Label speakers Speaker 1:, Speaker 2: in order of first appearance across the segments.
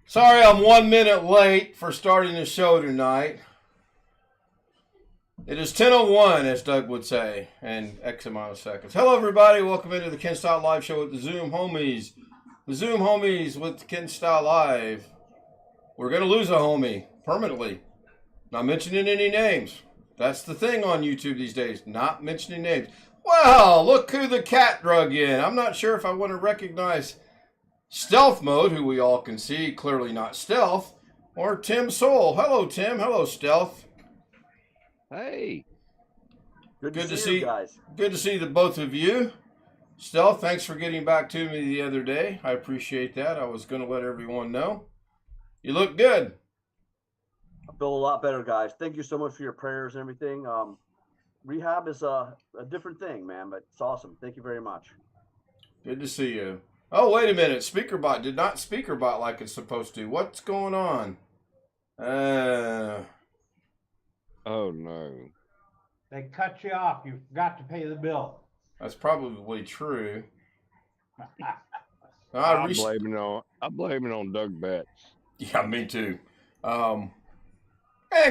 Speaker 1: Sorry, I'm 1 minute late for starting the show tonight. It is 10:01, as Doug would say, and X amount of seconds. Hello, everybody. Welcome into the Ken Style Live Show with the Zoom Homies. The Zoom Homies with Ken Style Live. We're going to lose a homie permanently. Not mentioning any names. That's the thing on YouTube these days. Not mentioning names. Well, look who the cat drug in. I'm not sure if I want to recognize Stealth Mode, who we all can see, clearly not Stealth, or Tim Soul. Hello, Tim. Hello, Stealth.
Speaker 2: Hey.
Speaker 1: Good to see you guys. Good to see the both of you. Stealth, thanks for getting back to me the other day. I appreciate that. I was going to let everyone know. You look good.
Speaker 3: I feel a lot better, guys. Thank you so much for your prayers and everything. Rehab is a different thing, man, but it's awesome. Thank you very much.
Speaker 1: Good to see you. Oh, wait a minute. SpeakerBot did not SpeakerBot like it's supposed to. What's going on?
Speaker 2: Oh, no.
Speaker 4: They cut you off. You forgot to pay the bill.
Speaker 1: That's probably true.
Speaker 2: I'm blaming it on Doug Betts.
Speaker 1: Yeah, me too. And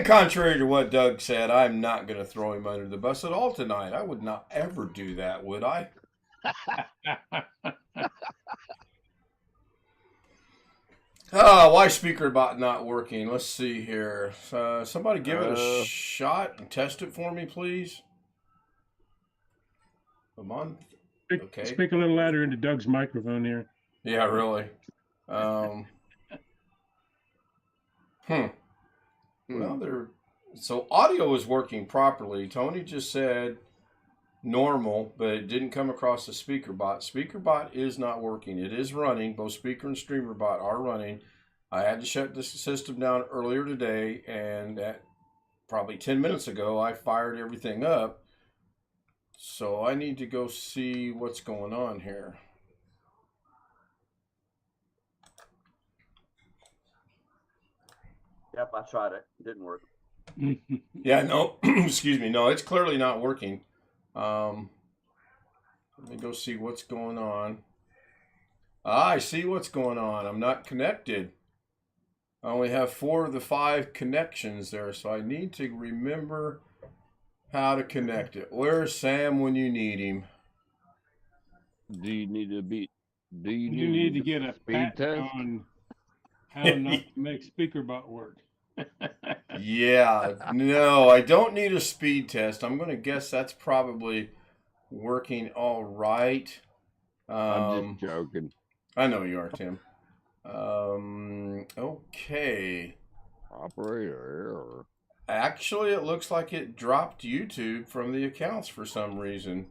Speaker 1: contrary to what Doug said, I'm not going to throw him under the bus at all tonight. I would not ever do that, would I? Why SpeakerBot not working? Let's see here. Somebody give it a shot and test it for me, please. Come on. Okay.
Speaker 5: Speak a little louder into Doug's microphone here.
Speaker 1: Yeah, really. Well, so audio is working properly. Tony just said normal, but it didn't come across the SpeakerBot. SpeakerBot is not working. It is running. Both Speaker and StreamerBot are running. I had to shut this system down earlier today, and probably 10 minutes ago, I fired everything up. So I need to go see what's going on here.
Speaker 3: Yep, I tried it. It didn't work.
Speaker 1: Yeah, no, excuse me. No, it's clearly not working. Let me go see what's going on. I see what's going on. I'm not connected. I only have 4 of the 5 connections there, so I need to remember how to connect it. Where's Sam when you need him?
Speaker 2: Do you need to
Speaker 5: get a pat on how not to make SpeakerBot work?
Speaker 1: Yeah, no, I don't need a speed test. I'm going to guess that's probably working all right.
Speaker 2: I'm just joking.
Speaker 1: I know you are, Tim. Okay.
Speaker 2: Operator error.
Speaker 1: Actually, it looks like it dropped YouTube from the accounts for some reason.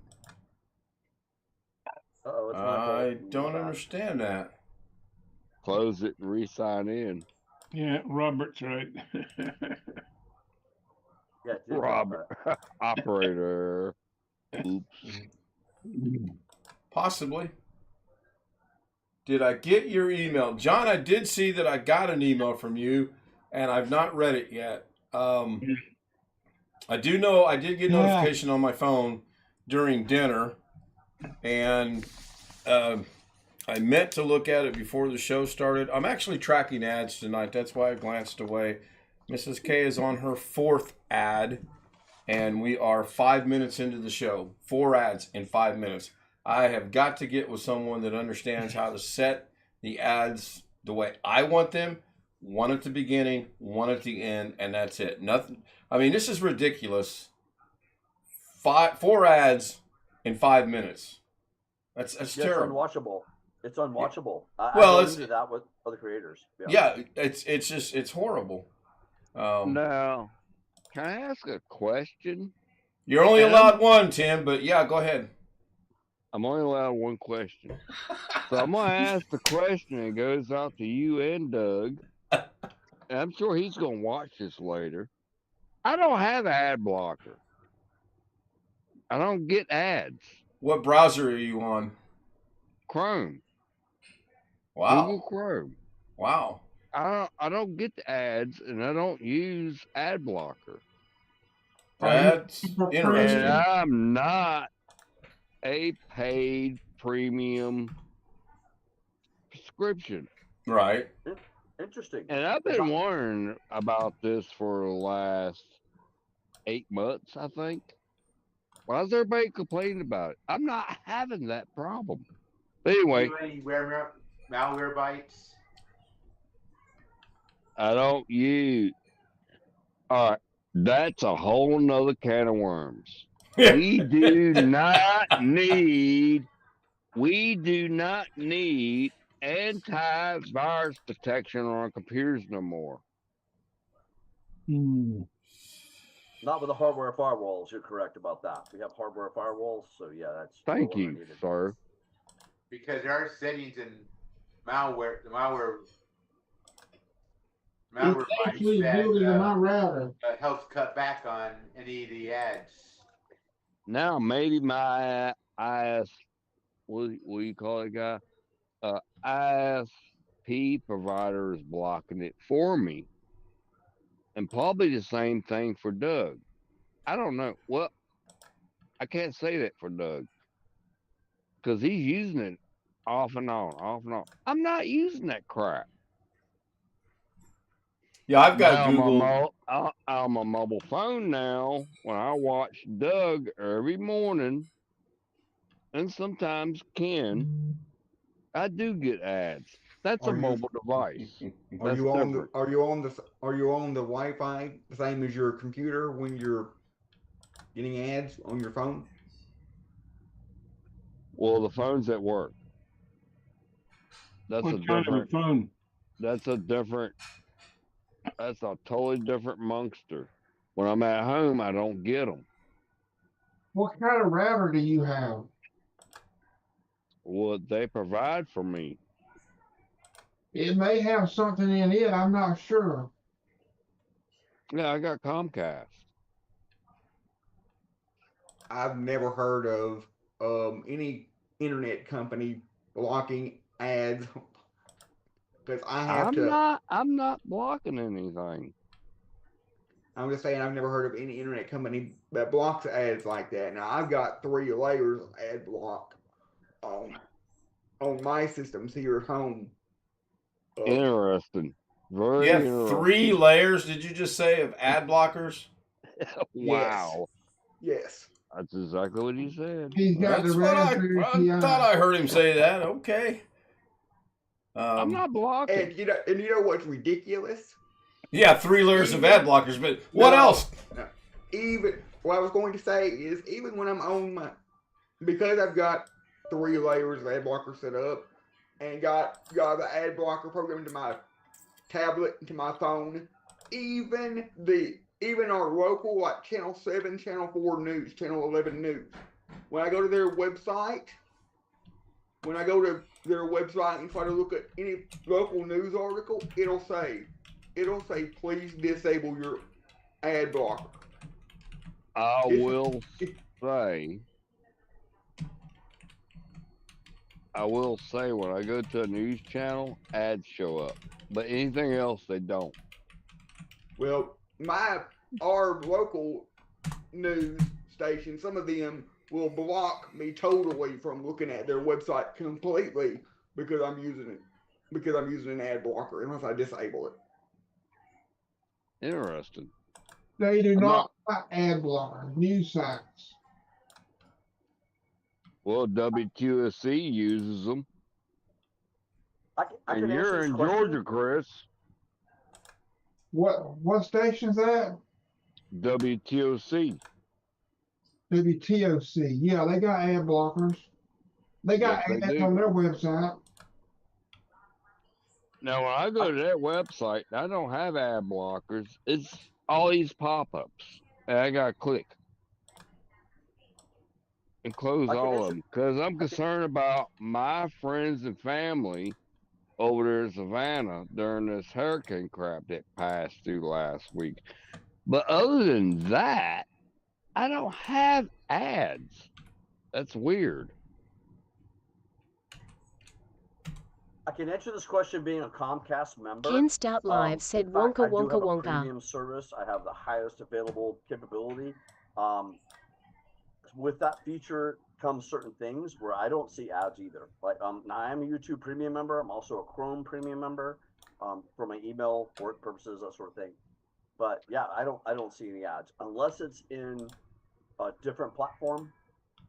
Speaker 1: I don't understand that.
Speaker 2: Close it and re-sign in.
Speaker 5: Yeah, Robert's right.
Speaker 3: Yeah,
Speaker 2: Robert. Operator. Oops.
Speaker 1: Possibly. Did I get your email? John, I did see that I got an email from you, and I've not read it yet. I do know I did get notification on my phone during dinner, and I meant to look at it before the show started. I'm actually tracking ads tonight. That's why I glanced away. Mrs. K is on her 4th ad, and we are 5 minutes into the show. 4 ads in 5 minutes. I have got to get with someone that understands how to set the ads the way I want them. One at the beginning, one at the end, and that's it. Nothing. I mean, this is ridiculous. 4 ads in 5 minutes. That's terrible.
Speaker 3: It's unwatchable. It's unwatchable.
Speaker 1: Well,
Speaker 3: I do that with other creators.
Speaker 1: Yeah, it's horrible.
Speaker 2: Now, can I ask a question?
Speaker 1: You're only allowed one, Tim, but yeah, go ahead.
Speaker 2: I'm only allowed one question. So I'm going to ask the question. It goes out to you and Doug. And I'm sure he's going to watch this later. I don't have an ad blocker. I don't get ads.
Speaker 1: What browser are you on?
Speaker 2: Chrome.
Speaker 1: Wow.
Speaker 2: Google Chrome.
Speaker 1: Wow.
Speaker 2: I don't get the ads, and I don't use ad blocker.
Speaker 1: That's interesting.
Speaker 2: And I'm not a paid premium subscription.
Speaker 1: Right.
Speaker 3: Interesting.
Speaker 2: And I've been wondering about this for the last 8 months, I think. Why is everybody complaining about it? I'm not having that problem. But anyway,
Speaker 6: Do any malware bites?
Speaker 2: I don't use. All right, that's a whole nother can of worms. We do not need. We do not need antivirus protection on our computers no more.
Speaker 3: Not with the hardware firewalls. You're correct about that. We have hardware firewalls, so yeah, that's
Speaker 2: Thank you,
Speaker 3: needed.
Speaker 2: sir.
Speaker 6: Because there are settings in malware, the malware
Speaker 4: It's actually
Speaker 6: bites
Speaker 4: ability to my
Speaker 6: that
Speaker 4: router.
Speaker 6: helps cut back on any of the ads.
Speaker 2: Now maybe my IS, what do you call it, guy? ISP provider is blocking it for me, and probably the same thing for Doug. I don't know. Well, I can't say that for Doug because he's using it off and on, off and on. I'm not using that crap.
Speaker 1: Yeah, I've got
Speaker 2: Now
Speaker 1: Google.
Speaker 2: on my mobile phone now, when I watch Doug every morning, and sometimes Ken, I do get ads. That's a
Speaker 7: Are you
Speaker 2: mobile device.
Speaker 7: are
Speaker 2: That's
Speaker 7: you on
Speaker 2: different.
Speaker 7: are you on the Wi-Fi the same as your computer when you're getting ads on your phone?
Speaker 2: Well, the phone's at work. That's a
Speaker 5: What kind of a
Speaker 2: different.
Speaker 5: phone?
Speaker 2: That's a different. That's a totally different monster. When I'm at home, I don't get them.
Speaker 4: What kind of router do you have?
Speaker 2: What they provide for me.
Speaker 4: It may have something in it. I'm not sure.
Speaker 2: Yeah, I got Comcast.
Speaker 7: I've never heard of any internet company blocking ads because I have to.
Speaker 2: I'm not blocking anything.
Speaker 7: I'm just saying I've never heard of any internet company that blocks ads like that. Now I've got 3 layers of ad block on my systems here at home.
Speaker 2: Interesting.
Speaker 1: You
Speaker 2: Very
Speaker 1: have
Speaker 2: interesting.
Speaker 1: 3 layers, did you just say, of ad blockers?
Speaker 2: Wow.
Speaker 7: Yes.
Speaker 2: That's exactly what he said.
Speaker 4: He's got
Speaker 1: That's
Speaker 4: the
Speaker 1: what
Speaker 4: Raspberry
Speaker 1: I
Speaker 4: Pi.
Speaker 1: thought I heard him say that. Okay.
Speaker 2: I'm not blocking.
Speaker 7: And you know what's ridiculous?
Speaker 1: Yeah, 3 layers of ad blockers, but what else?
Speaker 7: No. Even what I was going to say is even when I'm on my, because I've got 3 layers of ad blocker set up and got the ad blocker program to my tablet and to my phone, even our local like Channel 7, Channel 4 news, Channel 11 news, when I go to their website and try to look at any local news article, it'll say please disable your ad blocker.
Speaker 2: I will say when I go to a news channel, ads show up. But anything else, they don't.
Speaker 7: Well, our local news station, some of them will block me totally from looking at their website completely because I'm using an ad blocker unless I disable it.
Speaker 2: Interesting.
Speaker 4: They do not have ad blocker news sites.
Speaker 2: Well, WQSC uses them.
Speaker 3: I
Speaker 2: And
Speaker 3: can
Speaker 2: you're
Speaker 3: answer
Speaker 2: in
Speaker 3: this question.
Speaker 2: Georgia, Chris.
Speaker 4: What station's that?
Speaker 2: WTOC.
Speaker 4: WTOC. Yeah, they got ad blockers. They got
Speaker 2: Yes, they
Speaker 4: ads
Speaker 2: do.
Speaker 4: on their website.
Speaker 2: Now, when I go to that website, I don't have ad blockers. It's all these pop-ups. And I got to click and close all of them because I'm concerned about my friends and family over there in Savannah during this hurricane crap that passed through last week. But other than that, I don't have ads. That's weird.
Speaker 3: I can answer this question being a Comcast member.
Speaker 8: Ken Stout Live said Wonka Wonka Wonka.
Speaker 3: Premium service. I have the highest available capability. With that feature comes certain things where I don't see ads either. Like now I am a YouTube Premium member. I'm also a Chrome Premium member. for my email work purposes, that sort of thing. But yeah, I don't see any ads unless it's in a different platform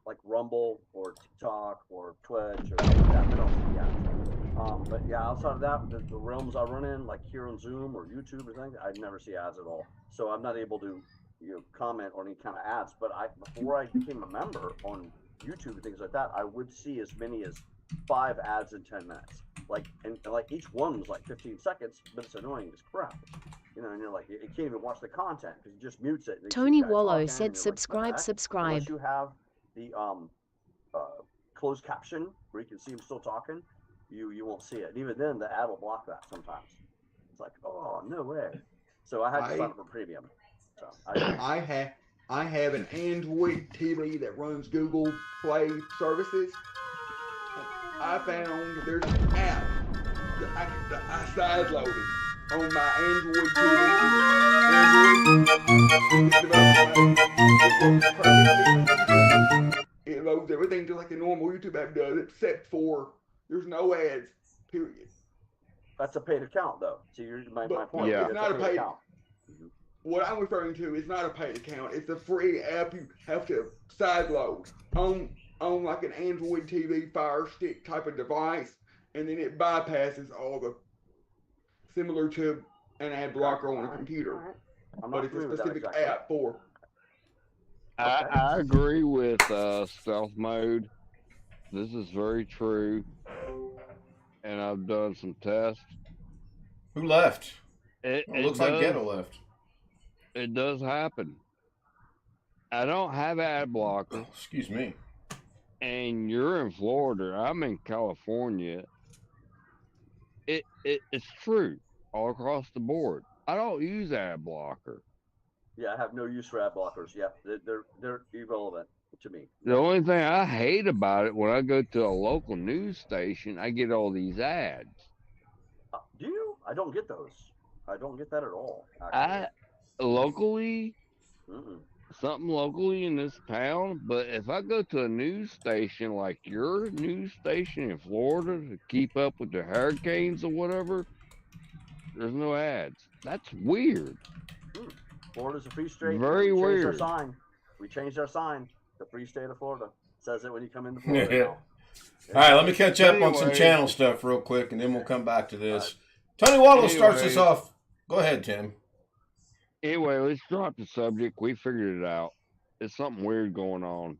Speaker 3: like Rumble or TikTok or Twitch or something like that. I don't see ads. But yeah, outside of that, the realms I run in, like here on Zoom or YouTube or things, I never see ads at all. So I'm not able to comment on any kind of ads. But before I became a member on YouTube and things like that, I would see as many as 5 ads in 10 minutes. Like and like each one was like 15 seconds, but it's annoying as crap. And you're like, you can't even watch the content because it just mutes it.
Speaker 8: Tony Wallow said subscribe.
Speaker 3: Unless you have the closed caption where you can see him still talking, you won't see it. And even then, the ad will block that sometimes. It's like, oh, no way. So I had to sign up for premium. So
Speaker 7: I have an Android TV that runs Google Play services. I found there's an app that I side loaded on my Android TV. It loads everything just like a normal YouTube app does, except for there's no ads, period.
Speaker 3: That's a paid account, though. So my point.
Speaker 7: Yeah. It's not a paid
Speaker 3: account.
Speaker 7: What I'm referring to is not a paid account. It's a free app you have to side load on like an Android TV Fire Stick type of device, and then it bypasses all the similar to an ad blocker on a computer. But it's a specific app for.
Speaker 2: I agree with stealth mode. This is very true, and I've done some tests.
Speaker 1: Who left?
Speaker 2: It
Speaker 1: looks like Ghetto left.
Speaker 2: It does happen. I don't have ad blocker.
Speaker 1: Oh, excuse me.
Speaker 2: And you're in Florida. I'm in California. It's true all across the board. I don't use ad blocker.
Speaker 3: Yeah, I have no use for ad blockers. Yeah, they're irrelevant to me.
Speaker 2: The only thing I hate about it, when I go to a local news station, I get all these ads.
Speaker 3: Do you? I don't get those. I don't get that at all.
Speaker 2: Locally, something locally in this town, but if I go to a news station like your news station in Florida to keep up with the hurricanes or whatever, there's no ads. That's weird.
Speaker 3: Florida's a free state.
Speaker 2: Very weird.
Speaker 3: We changed our sign. The free state of Florida says it when you come into Florida. Now.
Speaker 1: All right, let me catch up on some channel stuff real quick, and then we'll come back to this. Tony Wallow starts us off. Go ahead, Tim.
Speaker 2: Anyway, let's drop the subject. We figured it out. There's something weird going on.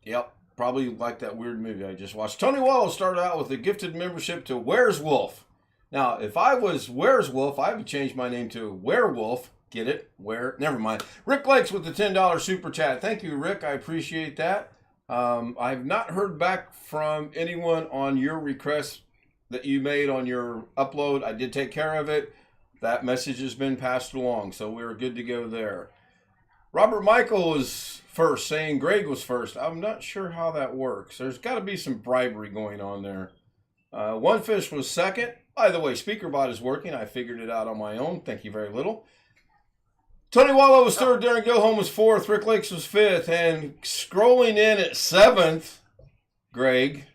Speaker 1: Yep, probably like that weird movie I just watched. Tony Wallow started out with a gifted membership to Where's Wolf. Now, if I was Where's Wolf, I would change my name to Werewolf. Get it? Where? Never mind. Rick Lakes with the $10 super chat. Thank you, Rick. I appreciate that. I've not heard back from anyone on your request that you made on your upload. I did take care of it. That message has been passed along, so we're good to go there. Robert Michael was first, saying Greg was first. I'm not sure how that works. There's got to be some bribery going on there. One Fish was second. By the way, SpeakerBot is working. I figured it out on my own. Thank you very little. Tony Wallow was third. Darren Gilholm was fourth. Rick Lakes was fifth. And scrolling in at seventh, Greg.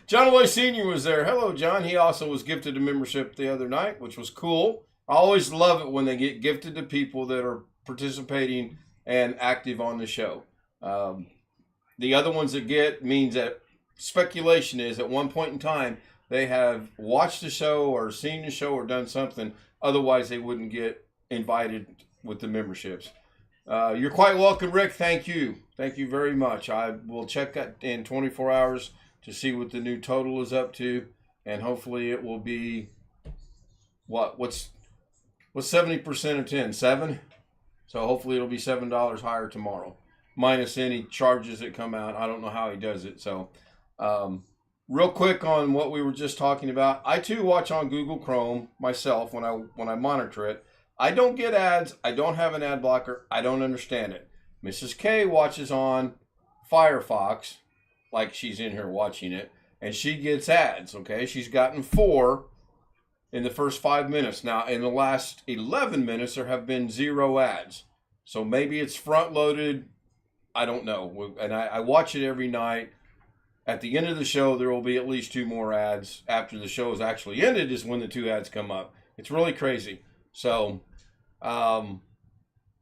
Speaker 1: John Loy Sr. was there. Hello, John. He also was gifted a membership the other night, which was cool. I always love it when they get gifted to people that are participating and active on the show. The other ones that get means that speculation is at one point in time they have watched the show or seen the show or done something. Otherwise, they wouldn't get invited with the memberships. You're quite welcome, Rick. Thank you. Thank you very much. I will check that in 24 hours to see what the new total is up to. And hopefully it will be, what's 70% of 10? 7? So hopefully it'll be $7 higher tomorrow, minus any charges that come out. I don't know how he does it. So real quick on what we were just talking about. I too watch on Google Chrome myself when I monitor it. I don't get ads. I don't have an ad blocker. I don't understand it. Mrs. K watches on Firefox, like she's in here watching it, and she gets ads, okay? She's gotten 4 in the first 5 minutes. Now, in the last 11 minutes, there have been 0 ads. So maybe it's front-loaded. I don't know. And I watch it every night at the end of the show, there will be at least 2 more ads. After the show is actually ended is when the 2 ads come up. It's really crazy. So,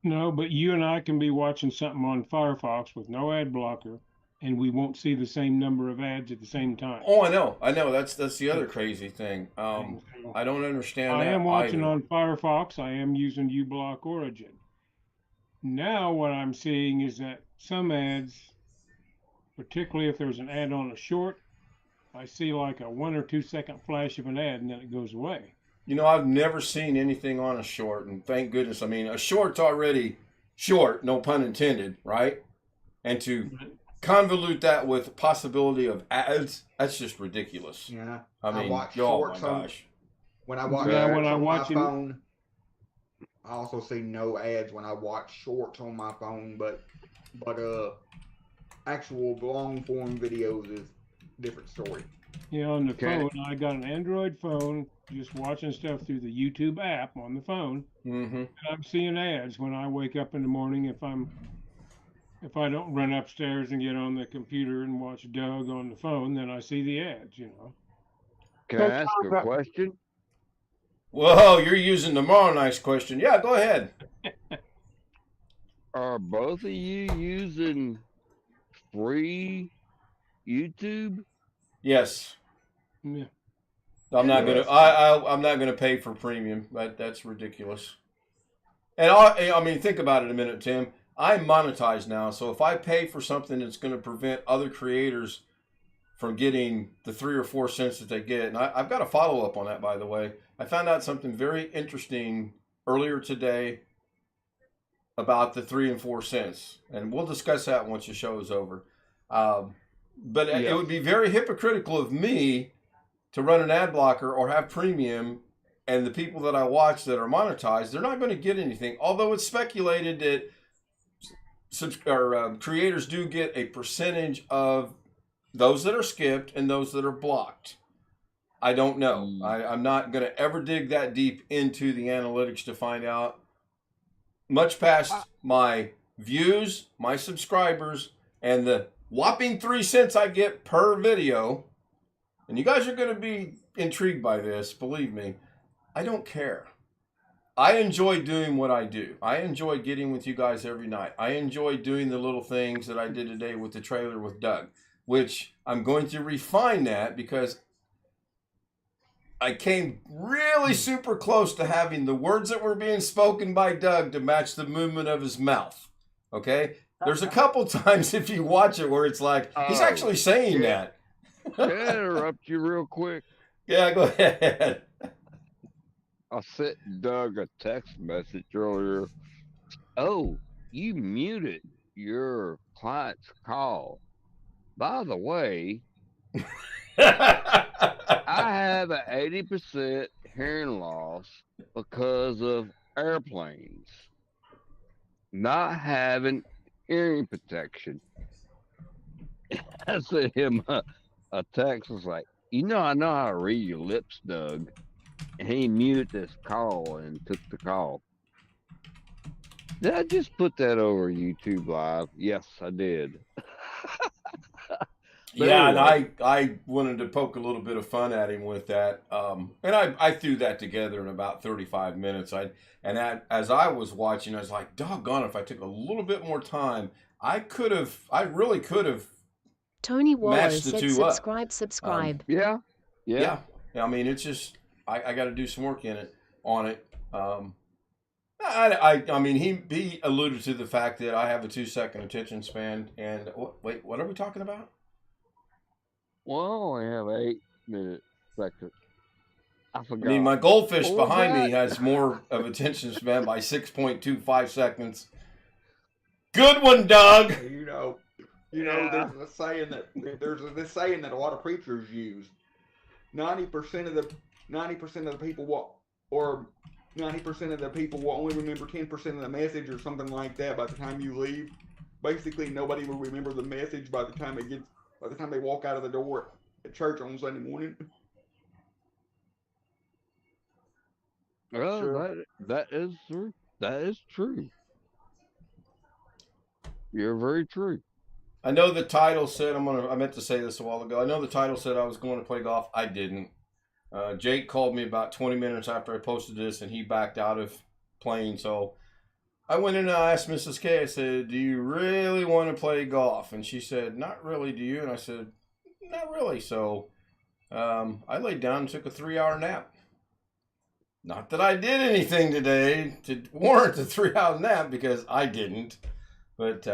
Speaker 5: No, but you and I can be watching something on Firefox with no ad blocker, and we won't see the same number of ads at the same time.
Speaker 1: oh, I know. That's the other crazy thing. I don't understand
Speaker 5: I
Speaker 1: that
Speaker 5: am watching
Speaker 1: either.
Speaker 5: on Firefox. I am using uBlock Origin. Now what I'm seeing is that some ads, particularly if there's an ad on a short, I see like a 1 or 2 second flash of an ad and then it goes away.
Speaker 1: You know, I've never seen anything on a short, and thank goodness. I mean, a short's already short, no pun intended, right? And to convolute that with possibility of ads, that's just ridiculous.
Speaker 7: Yeah.
Speaker 1: I mean,
Speaker 7: watch
Speaker 1: oh
Speaker 7: shorts
Speaker 1: my
Speaker 7: on,
Speaker 1: gosh.
Speaker 7: when I watch
Speaker 5: Yeah,
Speaker 7: shorts
Speaker 5: when I
Speaker 7: on
Speaker 5: watch
Speaker 7: my
Speaker 5: it-
Speaker 7: phone, I also see no ads when I watch shorts on my phone, but actual long form videos is a different story.
Speaker 5: Yeah, on the
Speaker 2: Okay.
Speaker 5: phone, I got an Android phone, just watching stuff through the YouTube app on the phone.
Speaker 1: Mm-hmm.
Speaker 5: And I'm seeing ads when I wake up in the morning. If I don't run upstairs and get on the computer and watch Doug on the phone, then I see the ads.
Speaker 2: Can I ask a question?
Speaker 1: Whoa, you're using the more nice question. Yeah, go ahead.
Speaker 2: Are both of you using free YouTube?
Speaker 1: Yes.
Speaker 5: Yeah.
Speaker 1: I'm not gonna.
Speaker 7: Yes.
Speaker 1: I'm not gonna pay for premium. That's ridiculous. And I mean, think about it a minute, Tim. I'm monetized now, so if I pay for something that's going to prevent other creators from getting the 3 or 4 cents that they get, and I've got a follow up on that, by the way. I found out something very interesting earlier today about the 3 and 4 cents, and we'll discuss that once the show is over. But it would be very hypocritical of me to run an ad blocker or have premium, and the people that I watch that are monetized, they're not going to get anything. Although it's speculated that creators do get a percentage of those that are skipped and those that are blocked. I don't know. I'm not going to ever dig that deep into the analytics to find out. Much past my views, my subscribers, and the whopping 3 cents I get per video. And you guys are going to be intrigued by this, believe me. I don't care. I enjoy doing what I do. I enjoy getting with you guys every night. I enjoy doing the little things that I did today with the trailer with Doug, which I'm going to refine that because I came really super close to having the words that were being spoken by Doug to match the movement of his mouth. Okay? There's a couple times if you watch it where it's like, he's actually saying that.
Speaker 2: Can I interrupt you real quick?
Speaker 1: Yeah, go ahead.
Speaker 2: I sent Doug a text message earlier. Oh, you muted your client's call. By the way, I have an 80% hearing loss because of airplanes not having hearing protection. I sent him a text. Was like, I know how to read your lips, Doug. And he muted this call and took the call. Did I just put that over YouTube Live? Yes, I did.
Speaker 1: Yeah,
Speaker 2: anyway.
Speaker 1: and I wanted to poke a little bit of fun at him with that. And I threw that together in about 35 minutes. As I was watching, I was like, doggone, if I took a little bit more time, I really could have
Speaker 8: Tony Wallow
Speaker 1: matched the
Speaker 8: said
Speaker 1: two
Speaker 8: subscribe.
Speaker 2: Yeah.
Speaker 1: I mean, it's just, I got to do some work on it. I mean, he alluded to the fact that I have a 2-second attention span. And wait, what are we talking about?
Speaker 2: Well, I only have 8 minutes. I forgot.
Speaker 1: I mean, my goldfish
Speaker 2: What was
Speaker 1: behind me
Speaker 2: that?
Speaker 1: has more of attention span by 6.25 seconds. Good one, Doug.
Speaker 7: There's this saying that a lot of preachers use. 90% of the people will only remember 10% of the message or something like that by the time you leave. Basically, nobody will remember the message by the time they walk out of the door at church on Sunday morning.
Speaker 2: Well,
Speaker 3: True.
Speaker 2: that is true. That is true. You're very true.
Speaker 1: I know the title said I meant to say this a while ago. I know the title said I was going to play golf. I didn't. Jake called me about 20 minutes after I posted this, and he backed out of playing. So I went in and I asked Mrs. K, I said, do you really want to play golf? And she said, not really, do you? And I said, not really. So I laid down and took a 3-hour nap. Not that I did anything today to warrant a 3-hour nap, because I didn't. But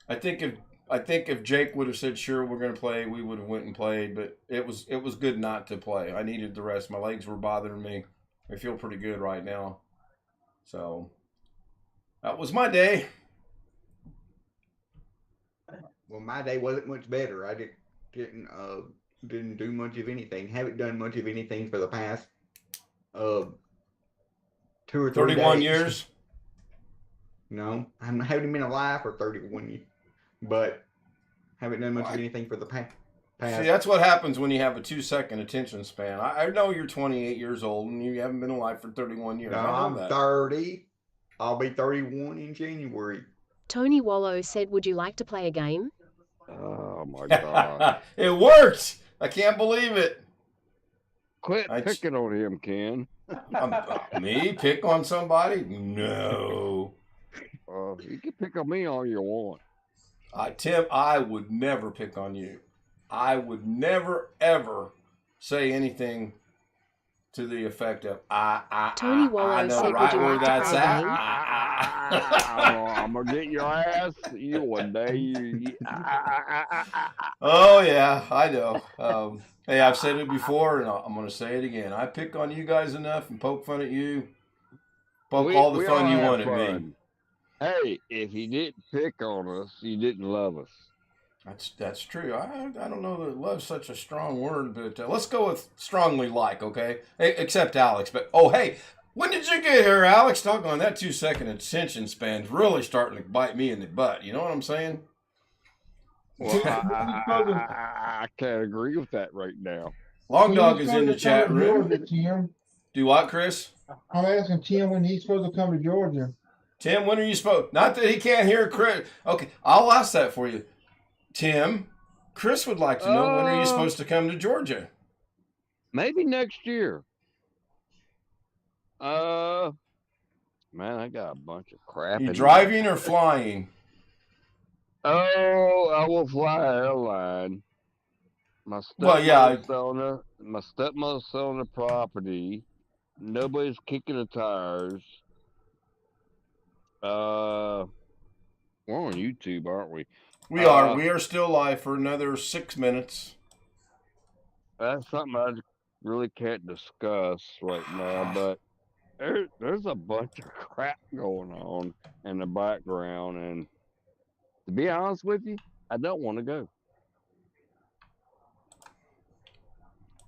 Speaker 1: I think if Jake would have said, sure, we're going to play, we would have went and played. But it was good not to play. I needed the rest. My legs were bothering me. I feel pretty good right now. So that was my day.
Speaker 7: Well, my day wasn't much better. I didn't do much of anything. Haven't done much of anything for the past 2 or 3
Speaker 1: 31
Speaker 7: days.
Speaker 1: years.
Speaker 7: No, I haven't been alive for 31 years, but haven't done much of anything for the past.
Speaker 1: See, that's what happens when you have a 2-second attention span. I know you're 28 years old and you haven't been alive for 31 years.
Speaker 7: No, I'm 30. I'll be 31 in January.
Speaker 8: Tony Wallow said, would you like to play a game?
Speaker 2: Oh my God!
Speaker 1: It worked. I can't believe it.
Speaker 2: Quit picking on him, Ken.
Speaker 1: Me pick on somebody? No.
Speaker 2: You can pick on me all you want.
Speaker 1: Tim, I would never pick on you. I would never, ever say anything to the effect of,
Speaker 8: Tony Wallow said,
Speaker 1: right
Speaker 8: would you
Speaker 1: where
Speaker 8: like to
Speaker 1: that's
Speaker 8: play a
Speaker 1: at.
Speaker 8: game?
Speaker 2: I'm going to get your ass you one day.
Speaker 1: Oh, yeah, I know. Hey, I've said it before, and I'm going to say it again. I pick on you guys enough and poke fun at you. Poke all the fun you want at me.
Speaker 2: Hey, if you didn't pick on us, you didn't love us.
Speaker 1: That's true. I don't know that love's such a strong word, but let's go with strongly like, okay? Hey, except Alex. But, oh, hey, when did you get here, Alex? Talking on that 2-second attention span's really starting to bite me in the butt. You know what I'm saying?
Speaker 2: Well, I can't agree with that right now.
Speaker 1: Long Dog is in the chat room.
Speaker 4: Georgia, Tim.
Speaker 1: Do what, Chris?
Speaker 4: I'm asking Tim when he's supposed to come to Georgia.
Speaker 1: Tim, when are you supposed? Not that he can't hear Chris. Okay, I'll ask that for you. Tim, Chris would like to know, when are you supposed to come to Georgia?
Speaker 2: Maybe next year. Man, I got a bunch of crap.
Speaker 1: You driving or flying?
Speaker 2: Oh, I will fly airline. My stepmother's selling the property. Nobody's kicking the tires. We're on YouTube, aren't we?
Speaker 1: We are. We are still live for another 6 minutes.
Speaker 2: That's something I really can't discuss right now, but there's a bunch of crap going on in the background, and to be honest with you, I don't want to go.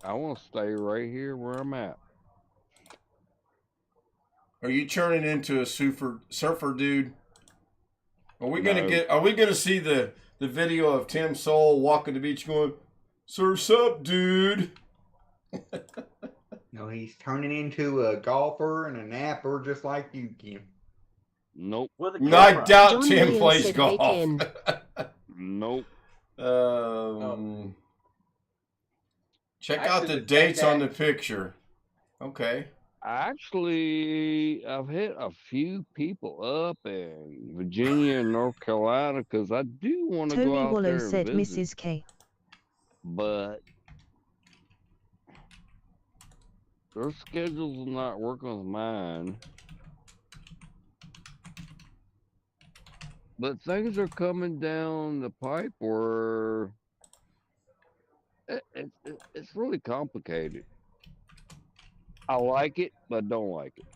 Speaker 2: I want to stay right here where I'm at.
Speaker 1: Are you turning into a surfer dude? Are we gonna see the video of Tim Soul walking the beach going, "Surf's up, dude"?
Speaker 7: No, he's turning into a golfer and a napper just like you, Kim.
Speaker 2: Nope.
Speaker 1: I doubt
Speaker 8: John
Speaker 1: Tim
Speaker 8: Williams
Speaker 1: plays
Speaker 8: said,
Speaker 1: golf.
Speaker 8: "Hey, Ken."
Speaker 2: Nope.
Speaker 1: Check out the dates on the picture. Okay.
Speaker 2: Actually, I've hit a few people up in Virginia and North Carolina because I do want to go
Speaker 9: Tony
Speaker 2: out
Speaker 9: Wallow
Speaker 2: there
Speaker 9: said,
Speaker 2: and visit.
Speaker 9: Mrs. K.
Speaker 2: But their schedules will not work with mine. But things are coming down the pipe where it's really complicated. I like it, but I don't like it.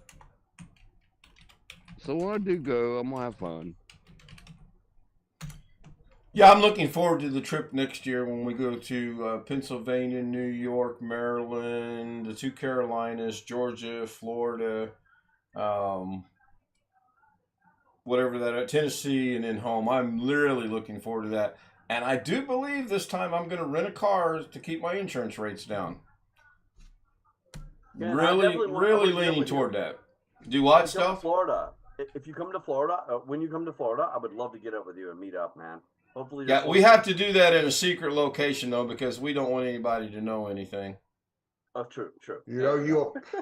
Speaker 2: So when I do go, I'm gonna have fun.
Speaker 1: Yeah, I'm looking forward to the trip next year when we go to Pennsylvania, New York, Maryland, the 2 Carolinas, Georgia, Florida, whatever that, Tennessee, and then home. I'm literally looking forward to that. And I do believe this time I'm going to rent a car to keep my insurance rates down.
Speaker 3: Yeah,
Speaker 1: really leaning toward that. Do what stuff?
Speaker 3: Florida. If you come to Florida, when you come to Florida, I would love to get up with you and meet up, man. Hopefully,
Speaker 1: Yeah, we have to do that in a secret location though, because we don't want anybody to know anything.
Speaker 3: Oh, true.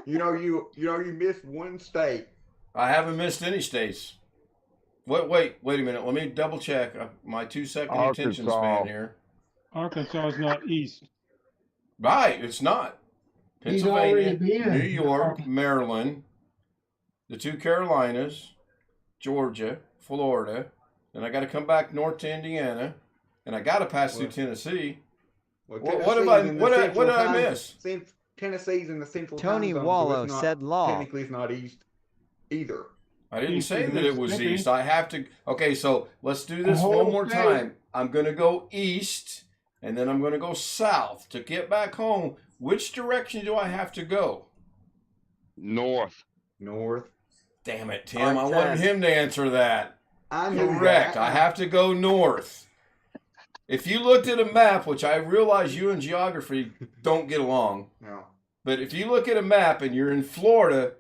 Speaker 7: You missed one state.
Speaker 1: I haven't missed any states. Wait a minute. Let me double check my 2-second attention
Speaker 2: Arkansas.
Speaker 1: span here.
Speaker 5: Arkansas is not east.
Speaker 1: Right, it's not.
Speaker 4: He's already
Speaker 1: Pennsylvania,
Speaker 4: been.
Speaker 1: New York, Maryland, the 2 Carolinas, Georgia, Florida. Then I got to come back north to Indiana, and I got to pass through Tennessee.
Speaker 7: Well,
Speaker 1: What did I miss?
Speaker 7: Tennessee's in the central
Speaker 9: Tony
Speaker 7: time zone,
Speaker 9: Wallow
Speaker 7: so it's
Speaker 9: said law.
Speaker 7: Technically, it's not east either.
Speaker 1: I didn't
Speaker 5: East
Speaker 1: say
Speaker 5: of
Speaker 1: that it was
Speaker 5: Mississippi.
Speaker 1: east. I have to. Okay, so let's do this
Speaker 4: whole
Speaker 1: one more
Speaker 4: state.
Speaker 1: time. I'm going to go east, and then I'm going to go south to get back home. Which direction do I have to go?
Speaker 2: North.
Speaker 7: North.
Speaker 1: Damn it, Tim.
Speaker 3: All right,
Speaker 1: I wanted
Speaker 3: Ted.
Speaker 1: him to answer that.
Speaker 7: I knew
Speaker 1: Correct.
Speaker 7: that.
Speaker 1: I have to go north. If you looked at a map, which I realize you and geography don't get along,
Speaker 7: No.
Speaker 1: but if you look at a map and you're in Florida,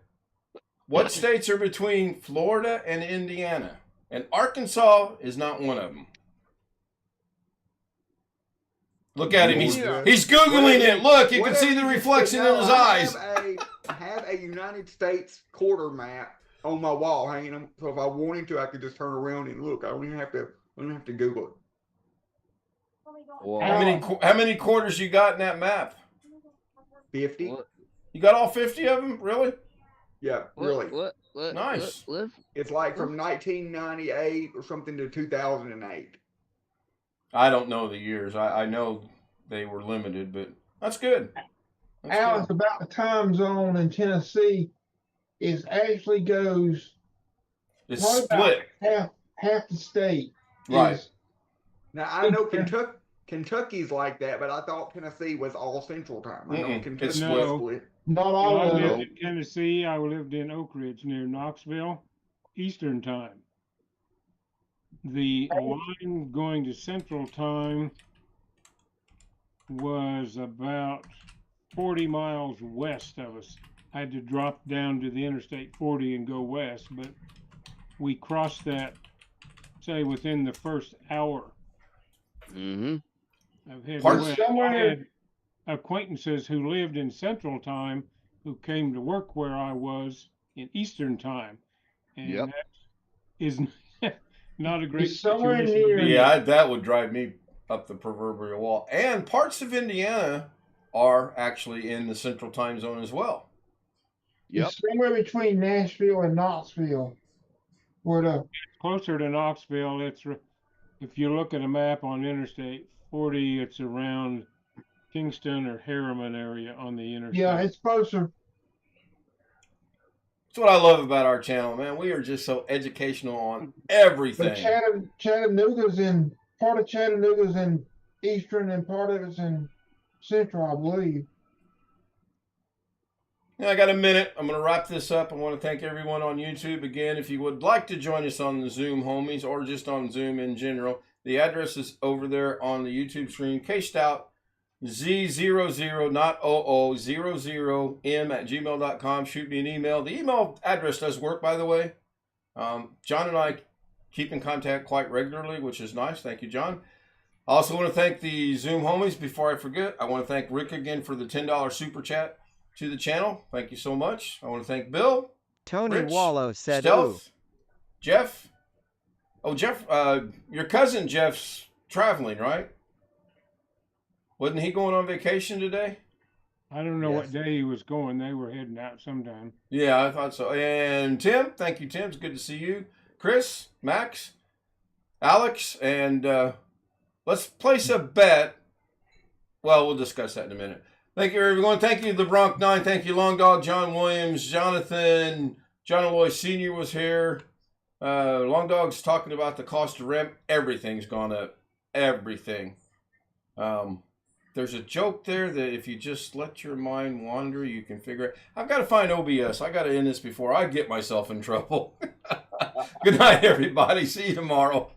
Speaker 1: what states are between Florida and Indiana? And Arkansas is not one of them. Look at him. He's Googling it. Look, you can see the reflection in his eyes.
Speaker 7: I have a United States quarter map on my wall hanging on. So if I wanted to, I could just turn around and look. I don't even have to Google it.
Speaker 2: Well,
Speaker 1: How many quarters you got in that map?
Speaker 7: 50?
Speaker 2: What?
Speaker 1: You got all 50 of them? Really?
Speaker 7: Yeah, really.
Speaker 1: Nice.
Speaker 7: It's like from 1998 or something to 2008.
Speaker 1: I don't know the years. I know they were limited, but that's good. That's
Speaker 4: Alice,
Speaker 1: good.
Speaker 4: about the time zone in Tennessee is actually goes
Speaker 1: It's
Speaker 4: probably about
Speaker 1: split.
Speaker 4: half the state.
Speaker 1: Right.
Speaker 4: is-
Speaker 7: Now I know Kentucky's like that, but I thought Tennessee was all Central Time. I know
Speaker 1: Mm-mm,
Speaker 7: Kentucky's
Speaker 1: it's
Speaker 5: split.
Speaker 7: split.
Speaker 4: Not
Speaker 5: When
Speaker 4: all
Speaker 5: I
Speaker 4: of
Speaker 5: lived
Speaker 4: it.
Speaker 5: in Tennessee, I lived in Oak Ridge near Knoxville, Eastern Time. The line going to Central Time was about 40 miles west of us. I had to drop down to the Interstate 40 and go west, but we crossed that, say, within the first hour.
Speaker 2: Mm-hmm.
Speaker 5: I've had,
Speaker 1: Parts-
Speaker 5: I
Speaker 4: Somewhere-
Speaker 5: had acquaintances who lived in Central Time who came to work where I was in Eastern Time. And
Speaker 2: Yep.
Speaker 5: that is not a great
Speaker 4: It's somewhere
Speaker 5: situation to
Speaker 4: near-
Speaker 5: be in.
Speaker 1: Yeah, that would drive me up the proverbial wall. And parts of Indiana are actually in the Central Time Zone as well.
Speaker 2: Yep.
Speaker 4: It's somewhere between Nashville and Knoxville. Where the
Speaker 5: Closer to Knoxville, if you look at a map on Interstate 40, it's around Kingston or Harriman area on the interstate.
Speaker 4: yeah, it's closer.
Speaker 1: That's what I love about our channel, man. We are just so educational on
Speaker 4: But
Speaker 1: everything.
Speaker 4: Chattanooga's in part of Chattanooga's in Eastern and part of it's in Central, I believe.
Speaker 1: Yeah, I got a minute. I'm going to wrap this up. I want to thank everyone on YouTube. Again, if you would like to join us on the Zoom, homies, or just on Zoom in general, the address is over there on the YouTube screen. K-Stout Z00, not 0000m@gmail.com. Shoot me an email. The email address does work, by the way. John and I keep in contact quite regularly, which is nice. Thank you, John. I also want to thank the Zoom homies. Before I forget, I want to thank Rick again for the $10 super chat to the channel. Thank you so much. I want to thank Bill,
Speaker 9: Tony
Speaker 1: Rich,
Speaker 9: Wallow said, "Ooh."
Speaker 1: Stealth, Jeff. Oh, Jeff, your cousin Jeff's traveling, right? Wasn't he going on vacation today?
Speaker 5: I don't know what
Speaker 7: Yes.
Speaker 5: day he was going. They were heading out sometime.
Speaker 1: Yeah, I thought so. And Tim, thank you, Tim. It's good to see you. Chris, Max, Alex, and let's place a bet. Well, we'll discuss that in a minute. Thank you, everyone. Thank you, the Bronx 9. Thank you, Long Dog, John Williams, Jonathan, John Aloy Sr. was here. Long Dog's talking about the cost of rent. Everything's gone up. Everything. There's a joke there that if you just let your mind wander, you can figure it. I've got to find OBS. I got to end this before I get myself in trouble. Good night, everybody. See you tomorrow.